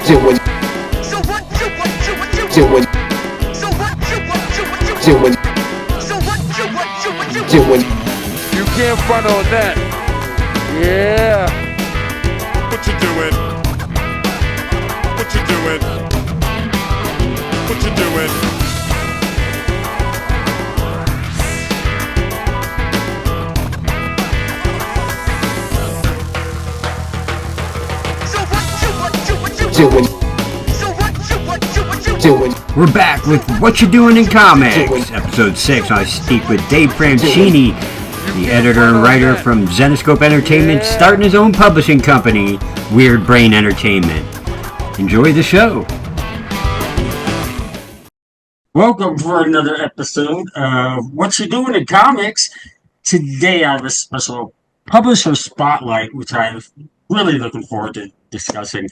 You can't front on that. Yeah. What you doing? What you doing? What you doing? We're back with What You Doing in Comics, Episode 6. I speak with Dave Franchini, the editor and writer from Zenescope Entertainment, starting his own publishing company, Weird Brain Entertainment. Enjoy the show. Welcome for another episode of What You Doing in Comics. Today I have a special publisher spotlight, which I'm really looking forward to discussing,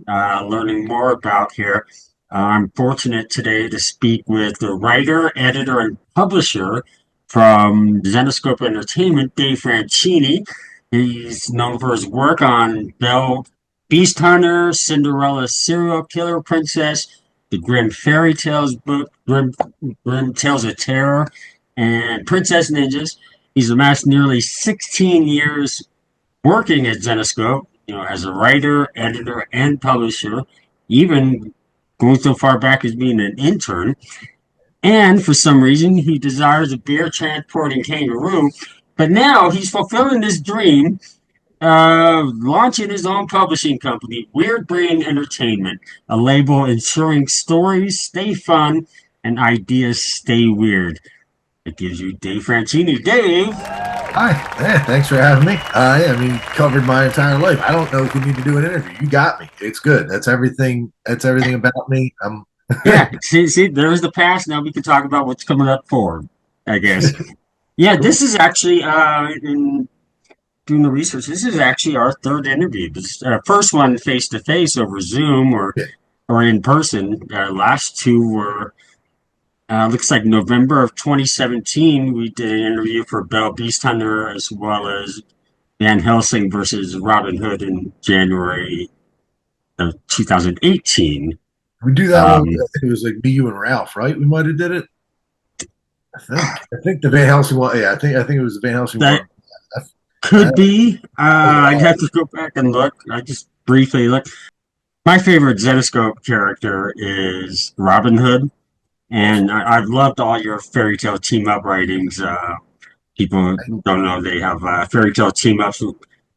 learning more about here. I'm fortunate today to speak with the writer, editor, and publisher from Zenescope Entertainment, Dave Franchini. He's known for his work on Belle Beast Hunter, Cinderella Serial Killer Princess, the Grimm Fairy Tales book, Grimm Tales of Terror, and Princess Ninjas. He's amassed nearly 16 years working at Zenescope, as a writer, editor, and publisher, even going so far back as being an intern. And for some reason, he desires a beer transporting kangaroo. But now he's fulfilling his dream of launching his own publishing company, Weird Brain Entertainment, a label ensuring stories stay fun and ideas stay weird. It gives you Dave Franchini. Dave! Hi. Yeah, thanks for having me. You covered my entire life. I don't know if we need to do an interview. You got me. It's good. That's everything about me. Yeah, see, there's the past. Now we can talk about what's coming up forward, I guess. Yeah, this is actually, in doing the research, this is actually our third interview. This first one face-to-face over Zoom or in person. Last two were, looks like November of 2017, we did an interview for Belle Beast Hunter as well as Van Helsing versus Robin Hood in January of 2018. We do that one. I think it was like me, you, and Ralph, right? We might have did it. I think the Van Helsing one. Yeah, I think it was the Van Helsing one. Could be. I'd have to go back and look. I just briefly look. My favorite Zenescope character is Robin Hood, and I've loved all your fairy tale team up writings. People don't know they have fairy tale team ups who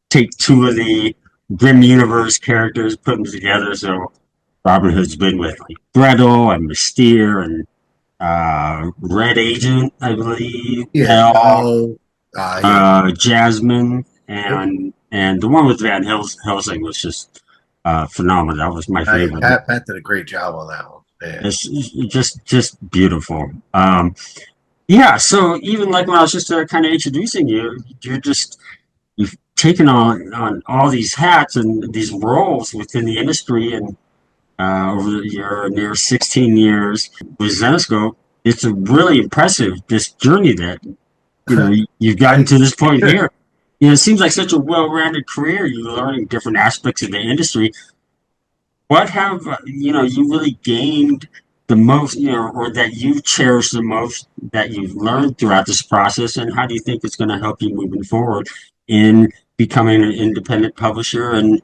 take two of the Grimm universe characters, put them together. So Robin Hood's been with like Gretel and Mystere and Red Agent, I believe. Yeah. Jasmine and the one with Van Helsing was just phenomenal. That was my favorite. Pat did a great job on that one. Yeah. It's just beautiful. Yeah. So even like when I was just kind of introducing you, you've taken on all these hats and these roles within the industry, and over your near 16 years with Zenescope, it's a really impressive this journey that you've gotten to this point here. It seems like such a well-rounded career. You're learning different aspects of the industry. What have you really gained the most, or that you've cherished the most that you've learned throughout this process, and how do you think it's going to help you moving forward in becoming an independent publisher and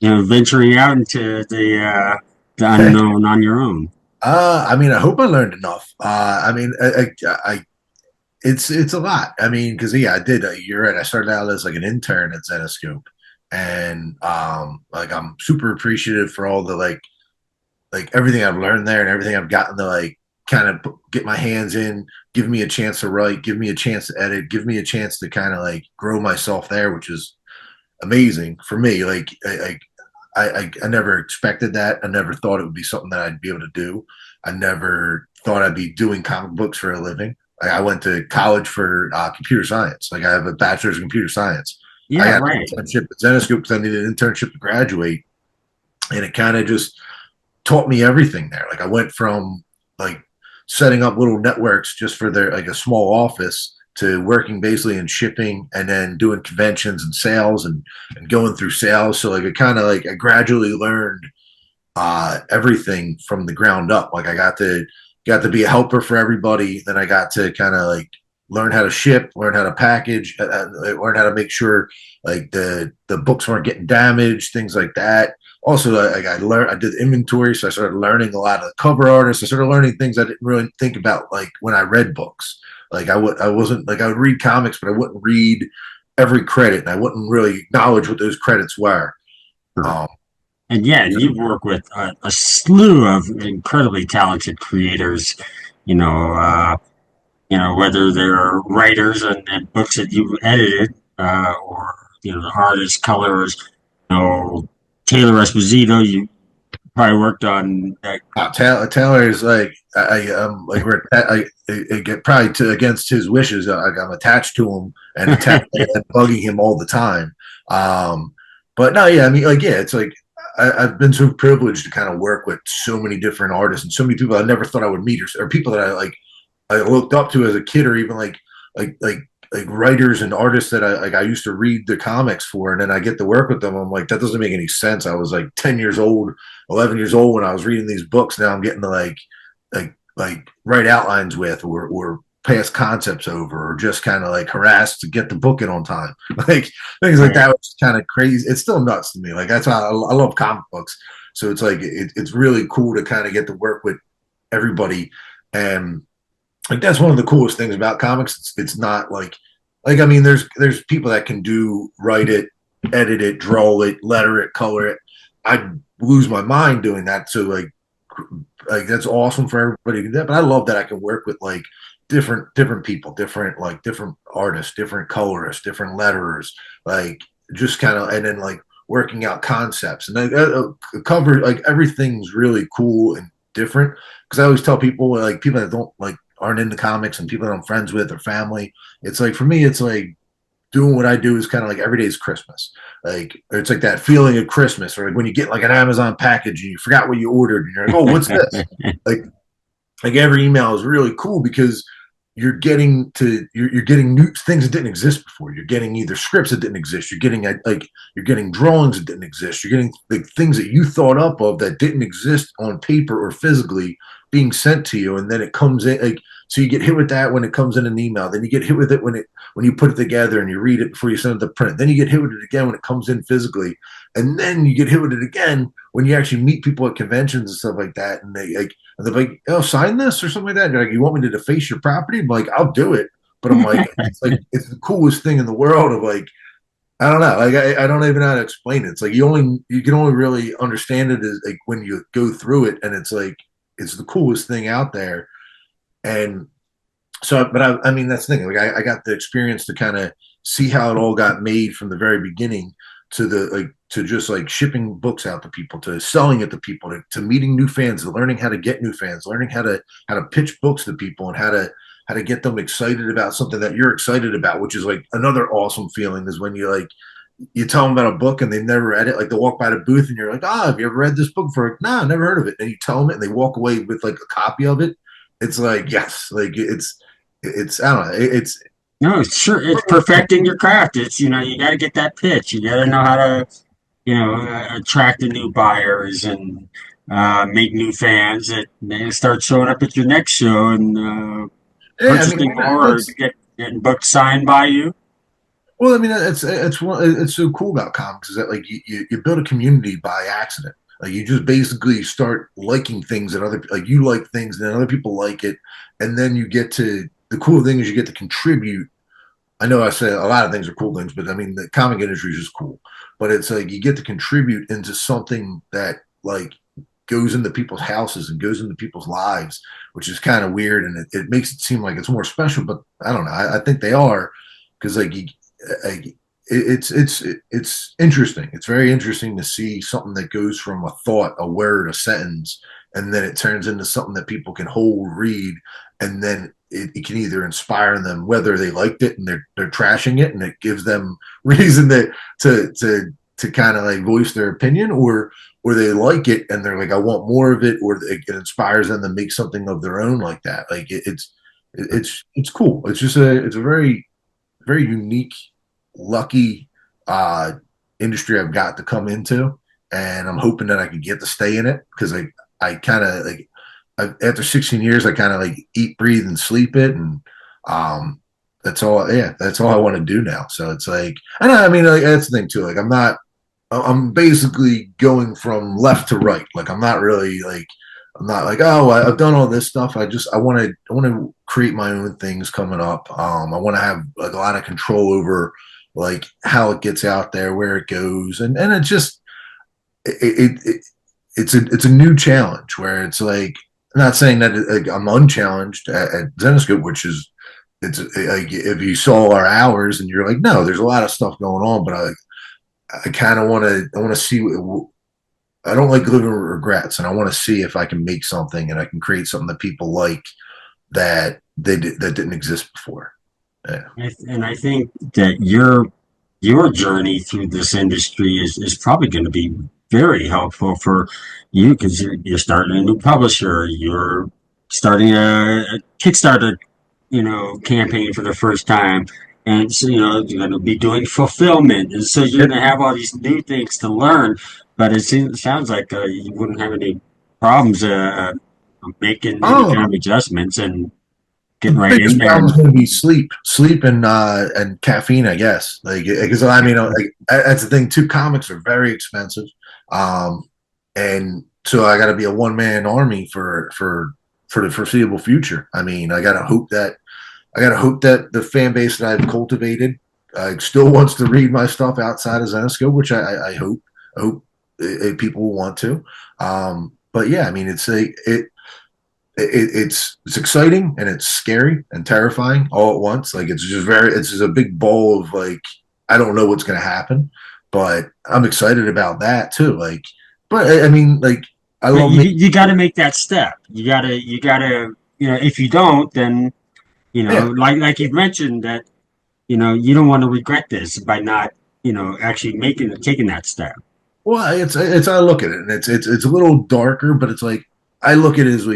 venturing out into the unknown on your own? I hope I learned enough. It's a lot. Because I did. You're right. I started out as like an intern at Zenescope, and I'm super appreciative for all the like everything I've learned there and everything I've gotten to kind of get my hands in, give me a chance to write, give me a chance to edit, give me a chance to kind of grow myself there, which is amazing for me. I never expected that. I never thought it would be something that I'd be able to do. I never thought I'd be doing comic books for a living. I went to college for computer science. I have a bachelor's in computer science. Yeah, I had right. an internship at Zenescope because I needed an internship to graduate, and it kind of just taught me everything there. I went from setting up little networks just for their a small office to working basically in shipping and then doing conventions and sales and going through sales. So it kind of I gradually learned everything from the ground up. Like I got to be a helper for everybody. Then I got to kind of like learn how to ship, learn how to package, learn how to make sure like the books weren't getting damaged, things like that. Also, like I did inventory, so I started learning a lot of cover artists. I started learning things I didn't really think about, like when I read books. Like I wasn't like I would read comics, but I wouldn't read every credit, and I wouldn't really acknowledge what those credits were. Um, And yeah, you work with a slew of incredibly talented creators. You know, whether they're writers and books that you edited, or artists, colors. Taylor Esposito, you probably worked on. Taylor is like like I get probably against his wishes. I'm attached to him and and bugging him all the time. But no, yeah, I mean, like, yeah, it's like I've been so privileged to kind of work with so many different artists and so many people I never thought I would meet, or people that I looked up to as a kid, or even like like like writers and artists that I used to read the comics for, and then I get to work with them. I'm like, that doesn't make any sense. I was like 10 years old, 11 years old when I was reading these books. Now I'm getting to like write outlines with, or pass concepts over, or just kind of like harass to get the book in on time. Like things like that was kind of crazy. It's still nuts to me. Like that's how I love comic books. So it's like it's really cool to kind of get to work with everybody. And like that's one of the coolest things about comics. It's not like I mean, there's people that can write it, edit it, draw it, letter it, color it. I lose my mind doing that. So like that's awesome for everybody to do that. But I love that I can work with like different people, different artists, different colorists, different letterers, like just kind of, and then like working out concepts and cover, like everything's really cool and different. Because I always tell people, like people that don't like aren't into comics and people that I'm friends with or family, it's like for me, it's like doing what I do is kind of like every day is Christmas. Like it's like that feeling of Christmas, or like when you get like an Amazon package and you forgot what you ordered and you're like, oh, what's this? like every email is really cool because you're getting new things that didn't exist before. You're getting either scripts that didn't exist. You're getting drawings that didn't exist. You're getting like things that you thought up of that didn't exist on paper or physically being sent to you, and then it comes in like, so you get hit with that when it comes in an email. Then you get hit with it when you put it together and you read it before you send it to print. Then you get hit with it again when it comes in physically, and then you get hit with it again when you actually meet people at conventions and stuff like that, and they're like, oh, sign this or something like that. And they're like, you want me to deface your property? I'm like, I'll do it. But I'm like, it's the coolest thing in the world of like, I don't know. Like, I don't even know how to explain it. It's like, you can only really understand it as like when you go through it. And it's like, it's the coolest thing out there. And so, but I mean, that's the thing. Like I got the experience to kind of see how it all got made from the very beginning to just like shipping books out to people, to selling it to people, to meeting new fans, to learning how to get new fans, learning how to pitch books to people, and how to get them excited about something that you're excited about, which is like another awesome feeling is when you tell them about a book and they've never read it. Like they walk by the booth and you're like, have you ever read this book before? No, never heard of it. And you tell them it and they walk away with like a copy of it. It's like, yes, like it's I don't know. It's No, sure. It's perfecting your craft. It's, you got to get that pitch. You got to know how to, attract the new buyers and make new fans that may start showing up at your next show and purchasing more, or getting books signed by you. Well, I mean, it's so cool about comics is that like you build a community by accident. Like you just basically start liking things that you like things and then other people like it, and then the cool thing is you get to contribute. I know I say a lot of things are cool things, but I mean the comic industry is just cool. But it's like you get to contribute into something that like goes into people's houses and goes into people's lives, which is kind of weird, and it makes it seem like it's more special. But I don't know. I think they are, because it's interesting. It's very interesting to see something that goes from a thought, a word, a sentence, and then it turns into something that people can hold, read, and then it can either inspire them, whether they liked it and they're trashing it, and it gives them reason to kind of like voice their opinion, or they like it and they're like, I want more of it, or it inspires them to make something of their own like that. Like it's cool. It's just it's a very, very unique, lucky industry I've got to come into, and I'm hoping that I can get to stay in it because I kind of like after 16 years, I kind of like eat, breathe, and sleep it, and that's all. Yeah, that's all I want to do now. So it's like, and I mean, like, that's the thing too. Like, I'm basically going from left to right. Like, I'm not really like, I'm not like, oh, I've done all this stuff. I want to create my own things coming up. I want to have like a lot of control over like how it gets out there, where it goes, and it just it's a new challenge where it's like, I'm not saying that I'm unchallenged at Zenoscope, which is it's like if you saw our hours and you're like, no, there's a lot of stuff going on, but I kind of want to see. I don't like living with regrets, and I want to see if I can make something and I can create something that people like that that didn't exist before. Yeah. And I think that your journey through this industry is probably going to be very helpful for you because you're starting a new publisher, you're starting a Kickstarter, campaign for the first time. And so, you're going to be doing fulfillment. And so you're going to have all these new things to learn. But it sounds like you wouldn't have any problems making any kind of adjustments and getting right in there. Problem is going to be sleep and caffeine, I guess. Like, because I mean, like, that's the thing too. Comics are very expensive, and so I got to be a one-man army for the foreseeable future. I mean, I got to hope that the fan base that I've cultivated still wants to read my stuff outside of Zenoscope, which I hope people will want to. But yeah, I mean, it's exciting and it's scary and terrifying all at once. Like, it's just a big bowl of like, I don't know what's going to happen, but I'm excited about that too. Like, but I mean, like, you got to make that step. You got to, if you don't, then, like you mentioned that, you don't want to regret this by not, actually taking that step. Well, it's I look at it and it's a little darker, but it's like, I look at it as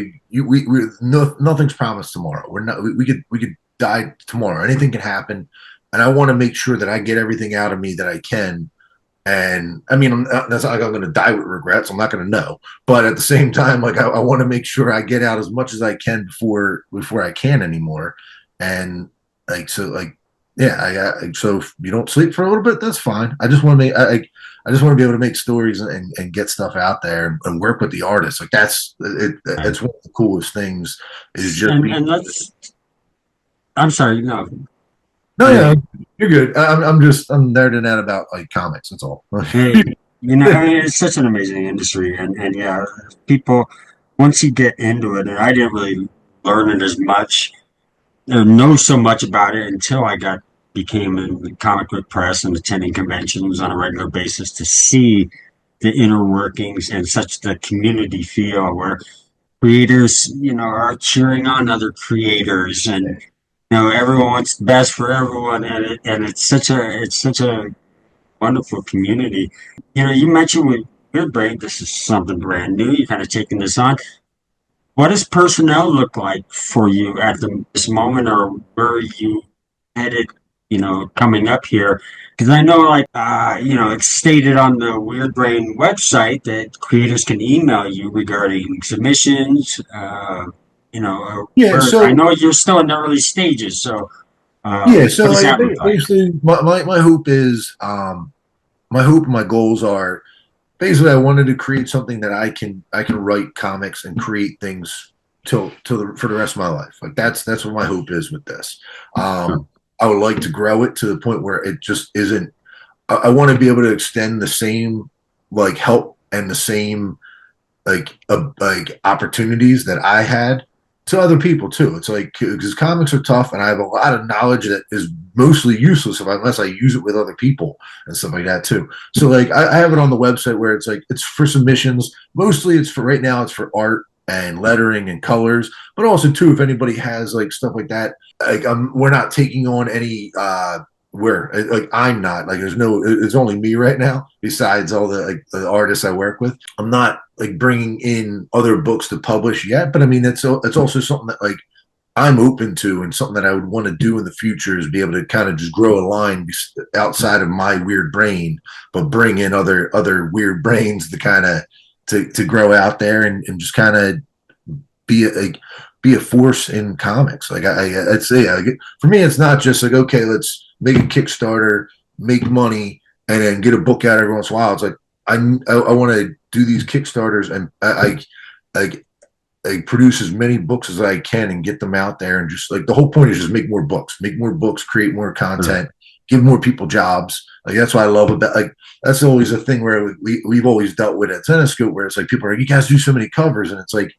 nothing's promised tomorrow. We could die tomorrow. Anything can happen, and I want to make sure that I get everything out of me that I can. And I mean, that's not like I'm going to die with regrets. I'm not going to know, but at the same time, like I want to make sure I get out as much as I can before I can anymore. And like so, like yeah, so if you don't sleep for a little bit, that's fine. I just want to make I just want to be able to make stories and get stuff out there and work with the artists. Like that's it. That's one of the coolest things. Is just and let's. I'm sorry, no. No, yeah, you're good. I'm nerding out about like comics. That's all. Hey, I mean, it's such an amazing industry, and yeah, people once you get into it, and I didn't really learn it as much, know so much about it until I became in the comic book press and attending conventions on a regular basis to see the inner workings and such the community feel where creators, are cheering on other creators and everyone wants the best for everyone and it's such a wonderful community. You mentioned with Weird Brain, this is something brand new. You're kind of taking this on. What does personnel look like for you at this moment, or where are you headed, coming up here? Because I know, like, it's stated on the Weird Brain website that creators can email you regarding submissions. So I know you're still in the early stages. So, so like, basically, my hope is, my hope and my goals are. Basically, I wanted to create something that I can write comics and create things for the rest of my life. Like that's what my hope is with this. I would like to grow it to the point where it just isn't. I want to be able to extend the same like help and the same like opportunities that I had to other people too. It's like because comics are tough, and I have a lot of knowledge that is mostly useless unless I use it with other people and stuff like that too. So like I have it on the website where it's like it's for submissions. Mostly it's for right now. It's for art and lettering and colors, but also too if anybody has like stuff like that. Like we're not taking on any. I'm not like it's only me right now. Besides all the artists I work with, I'm not like bringing in other books to publish yet. But I mean, it's also something that like I'm open to, and something that I would want to do in the future is be able to kind of just grow a line outside of my weird brain, but bring in other weird brains to kind of to grow out there and just kind of be a force in comics. Like I'd say, for me, it's not just like, okay, let's make a Kickstarter, make money, and then get a book out every once in a while. It's like I want to do these Kickstarters, and I produce as many books as I can and get them out there. And just like the whole point is just make more books, create more content, give more people jobs. Like that's what I love about, like, that's always a thing where we've always dealt with at Zenescope, where it's like people are like, you guys do so many covers, and it's like,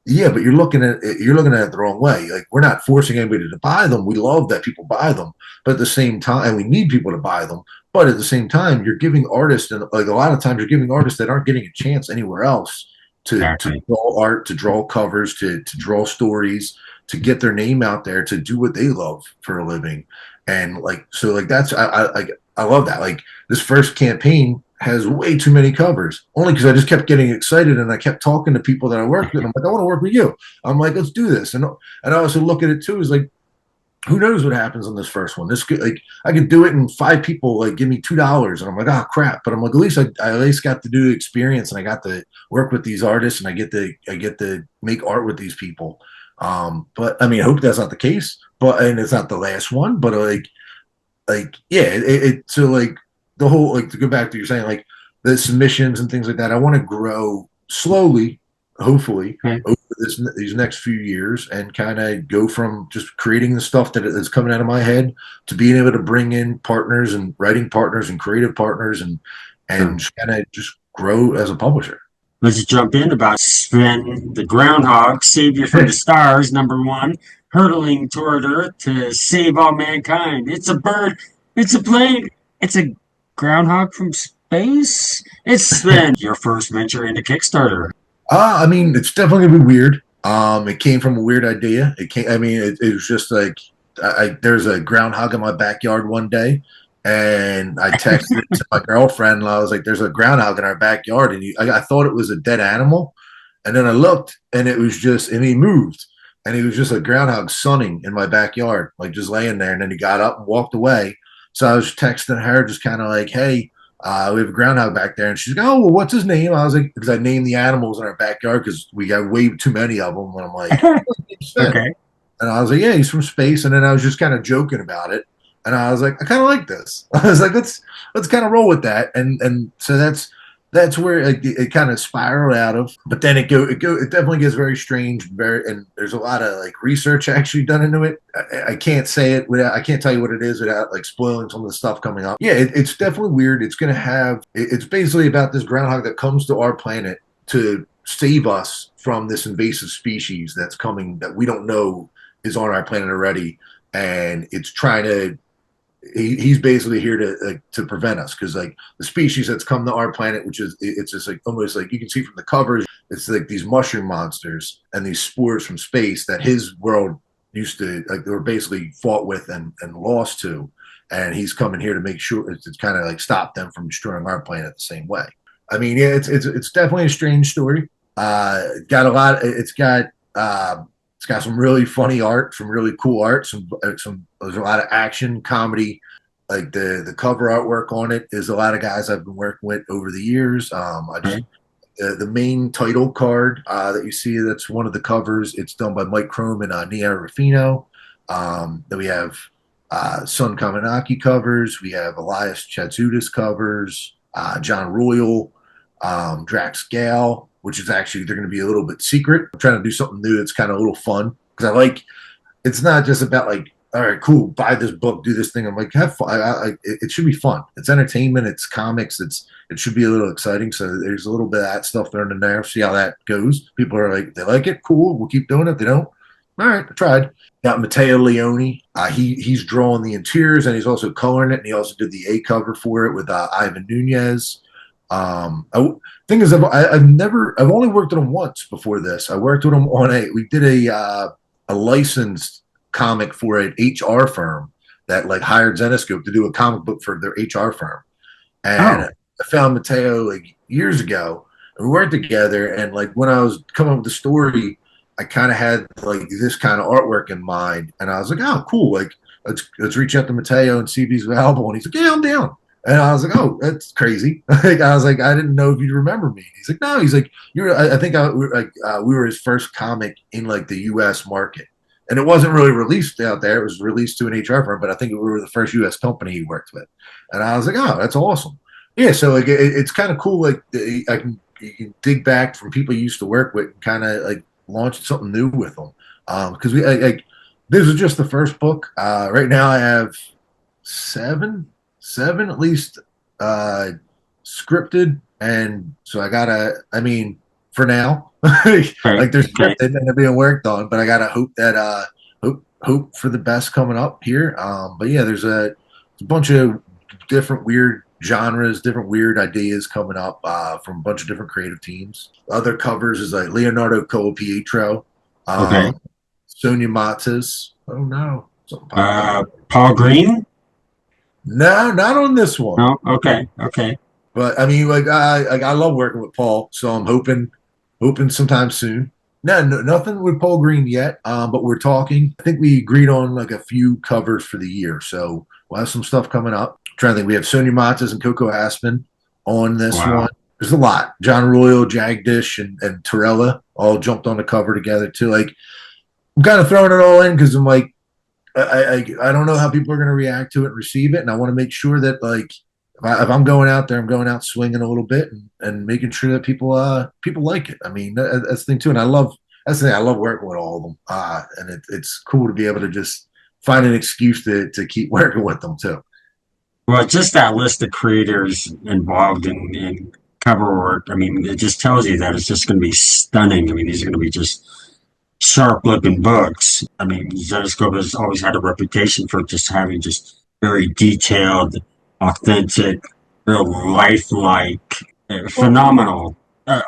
yeah, but you're looking at it the wrong way. Like, we're not forcing anybody to buy them. We love that people buy them, but at the same time, and we need people to buy them. But at the same time, you're giving artists, and like a lot of times, you're giving artists that aren't getting a chance anywhere else to draw art, to draw covers, to draw stories, to get their name out there, to do what they love for a living. And like, so like that's I love that. Like, this first campaign has way too many covers, only because I just kept getting excited and I kept talking to people that I worked with. I'm like, I want to work with you. I'm like, let's do this. And I also look at it too as like, who knows what happens on this first one? This could, like, I could do it and 5 people like give me $2, and I'm like, oh crap. But I'm like, at least I at least got to do the experience, and I got to work with these artists, and I get to make art with these people. But I mean, I hope that's not the case. But and it's not the last one. But yeah, so like the whole, like, to go back to you're saying, like, the submissions and things like that, I want to grow slowly, hopefully, over these next few years, and kind of go from just creating the stuff that is coming out of my head to being able to bring in partners and writing partners and creative partners, and kind of just grow as a publisher. Let's jump in about Sven the Groundhog, savior from the stars, #1, hurtling toward Earth to save all mankind. It's a bird, it's a plane, it's a groundhog from space. It's Sven, your first venture into Kickstarter. I mean, it's definitely gonna be weird. It came from a weird idea. It was just like, there's a groundhog in my backyard one day, and I texted it to my girlfriend, and I was like, there's a groundhog in our backyard, and I thought it was a dead animal, and then I looked, and it was just, and he moved, and he was just a groundhog sunning in my backyard, like just laying there, and then he got up and walked away. So I was texting her, just kind of like, hey, we have a groundhog back there. And she's like, oh, well, what's his name? I was like, because I named the animals in our backyard because we got way too many of them. And I'm like, okay. And I was like, yeah, he's from space. And then I was just kind of joking about it. And I was like, I kind of like this. I was like, let's kind of roll with that. And so that's where it kind of spiraled out of. But then it definitely gets very strange, and there's a lot of like research actually done into it. I can't say it without, I can't tell you what it is without like spoiling some of the stuff coming up. Yeah, it's definitely weird. It's basically about this groundhog that comes to our planet to save us from this invasive species that's coming, that we don't know is on our planet already, and it's trying to. He's basically here to prevent us, because like the species that's come to our planet, which is, it's just like almost like you can see from the covers, it's like these mushroom monsters and these spores from space that his world used to, like, they were basically fought with and lost to, and he's coming here to make sure it's kind of like stop them from destroying our planet the same way. I mean, yeah, it's definitely a strange story. It's got some really funny art, some really cool art, there's a lot of action, comedy. Like the cover artwork on it is a lot of guys I've been working with over the years. The main title card that you see, that's one of the covers. It's done by Mike Crome and Nia Ruffino. Then we have Sun Kaminaki covers. We have Elias Chatsudis covers. John Royal, Drax Gale, which is actually, they're going to be a little bit secret. I'm trying to do something new that's kind of a little fun, because it's not just about like, all right, cool, buy this book, do this thing. I'm like, have fun. It should be fun. It's entertainment. It's comics. It should be a little exciting. So there's a little bit of that stuff thrown in there. See how that goes. People are like, they like it, cool, we'll keep doing it. They don't, all right, I tried. Got Matteo Leone. He's drawing the interiors, and he's also coloring it. And he also did the A cover for it with Ivan Nunez. Thing is, I've only worked with him once before this. I worked with him we did a licensed comic for an HR firm that like hired Zenescope to do a comic book for their HR firm. And I found Matteo like years ago, and we worked together. And like when I was coming up with the story, I kind of had like this kind of artwork in mind, and I was like, oh, cool. Like, let's reach out to Mateo and see if he's available. And he's like, yeah, I'm down. And I was like, oh, that's crazy. Like, I was like, I didn't know if you'd remember me. He's like, no. He's like, I think we were his first comic in like the U.S. market, and it wasn't really released out there. It was released to an HR firm, but I think we were the first U.S. company he worked with. And I was like, oh, that's awesome. Yeah, so like it's kind of cool. Like you can dig back from people you used to work with and kind of like launch something new with them. Because we like this is just the first book. Right now I have seven at least scripted, and so I gotta. I mean, for now, like they're scripted and they're being worked on, but I gotta hope that hope for the best coming up here. But yeah, there's a bunch of different weird genres, different weird ideas coming up from a bunch of different creative teams. Other covers is like Leonardo Colapietro, Sonia Matas. Oh no, Paul Green. No, not on this one. No, okay. But I mean, like I love working with Paul, so I'm hoping sometime soon. No, nothing with Paul Green yet. But we're talking. I think we agreed on like a few covers for the year, so we'll have some stuff coming up. I'm trying to think, we have Sonia Matas and Coco Aspen on this one. There's a lot. John Royal, Jagdish, and Torella all jumped on the cover together too. Like, I'm kind of throwing it all in because I'm like, I don't know how people are going to react to it and receive it, and I want to make sure that like if I'm going out there, I'm going out swinging a little bit and making sure that people like it. I mean, that's the thing too, and that's the thing. I love working with all of them, and it's cool to be able to just find an excuse to keep working with them too. Well, just that list of creators involved in cover work, I mean, it just tells you that it's just going to be stunning. I mean, these are going to be just sharp-looking books. I mean, Zenescope has always had a reputation for just having just very detailed, authentic, real lifelike, phenomenal.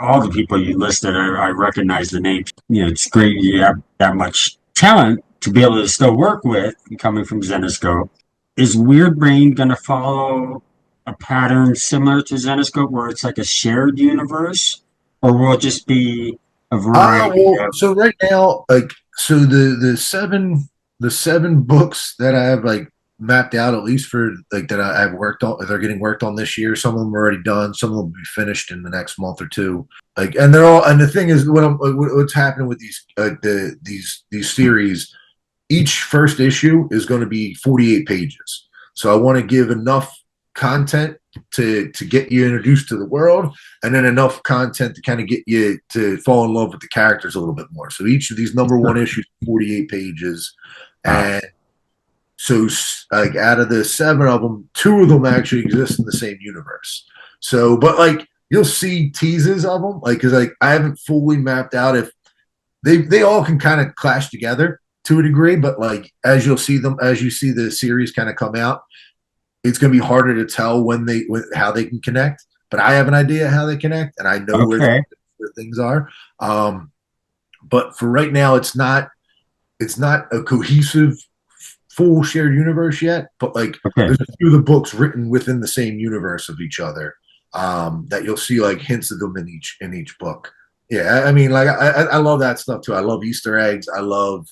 All the people you listed, I recognize the names. You know, it's great you have that much talent to be able to still work with, coming from Zenescope. Is Weird Brain going to follow a pattern similar to Zenescope, where it's like a shared universe, or will it just be a variety? So right now, like, so the seven books that I have like mapped out, at least for like that I've worked on, they're getting worked on this year. Some of them are already done. Some of them will be finished in the next month or two. Like, and they're all. And the thing is, what's happening with these series? Each first issue is going to be 48 pages. So I want to give enough content to get you introduced to the world, and then enough content to kind of get you to fall in love with the characters a little bit more. So each of these number one issues, 48 pages. And so like out of the 7 of them, 2 of them actually exist in the same universe. So, but like you'll see teases of them, like, cause like I haven't fully mapped out if they all can kind of clash together to a degree, but like as you see the series kind of come out, it's going to be harder to tell how they can connect. But I have an idea how they connect, and I know where things are. But for right now, it's not a cohesive, full shared universe yet. But like there's a few of the books written within the same universe of each other that you'll see like hints of them in each book. Yeah, I mean, like I love that stuff too. I love Easter eggs. I love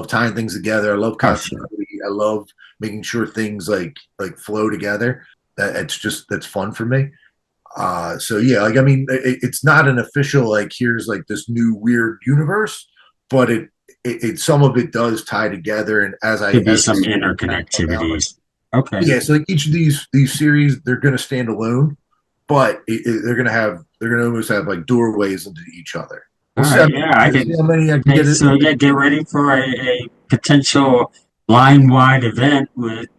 tying things together. I love continuity. I love making sure things like flow together. That's fun for me. So yeah, like I mean, it's not an official like here's like this new weird universe, but it some of it does tie together. And there's some interconnectivities. Okay. Yeah, so like each of these series, they're going to stand alone, but they're going to almost have like doorways into each other. All right, yeah, I can. So yeah, get ready for a potential line-wide event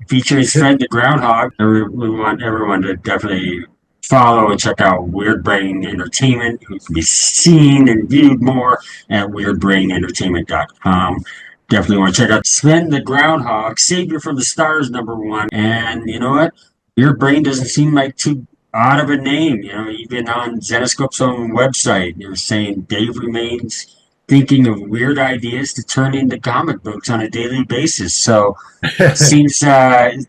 featuring Fred the Groundhog. We want everyone to definitely follow and check out Weird Brain Entertainment, who can be seen and viewed more at weirdbrainentertainment.com. Definitely want to check out Sven the Groundhog, Savior from the Stars, #1. And you know what? Weird Brain doesn't seem like too odd of a name. You know, even on Zenescope's own website, they're saying Dave remains thinking of weird ideas to turn into comic books on a daily basis. So it seems, the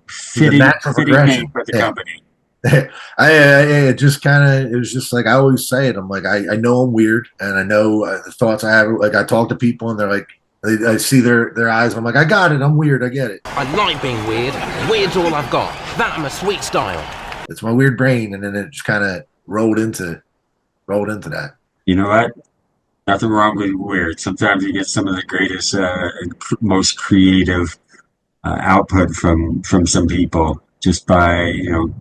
fitting name for the company. it just kind of, it was just like, I always say it. I'm like, I know I'm weird, and I know the thoughts I have. Like, I talk to people, and they're like, I see their eyes. I'm like, I got it. I'm weird. I get it. I like being weird. Weird's all I've got. That and my sweet style. It's my weird brain, and then it just kind of rolled into that. You know what? Nothing wrong with weird. Sometimes you get some of the greatest and most creative output from some people just by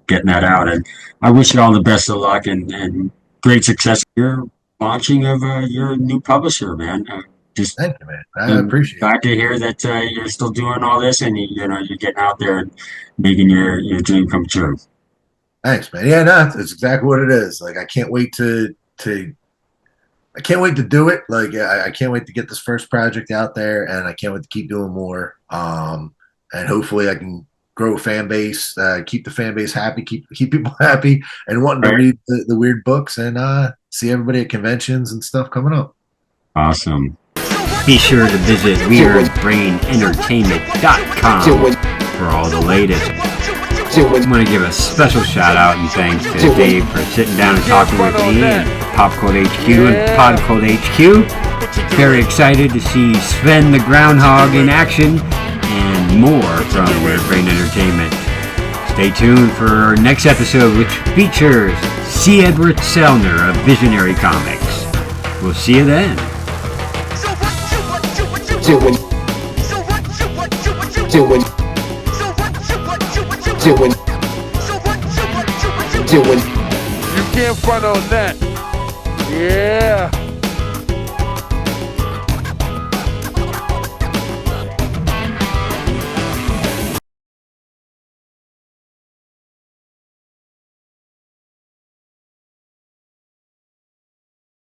getting that out. And I wish you all the best of luck and great success. Your launching of your new publisher, man. Just thank you, man. I appreciate it. Glad to hear that you're still doing all this, and you're getting out there and making your dream come true. Thanks, man. Yeah, no, that's exactly what it is. Like, I can't wait to do it. Like, I can't wait to get this first project out there, and I can't wait to keep doing more. And hopefully I can grow a fan base, keep the fan base happy, keep people happy, and wanting to read the weird books and see everybody at conventions and stuff coming up. Awesome. Be sure to visit WeirdBrainEntertainment.com for all the latest. I want to give a special shout out and thanks to Dave for sitting down and talking with me and PopCultHQ and PodCultHQ. Very excited to see Sven the Groundhog in action and more from Weird Brain Entertainment. Stay tuned for our next episode, which features C. Edward Selner of Visionary Comics. We'll see you then. You can't front on that. Yeah.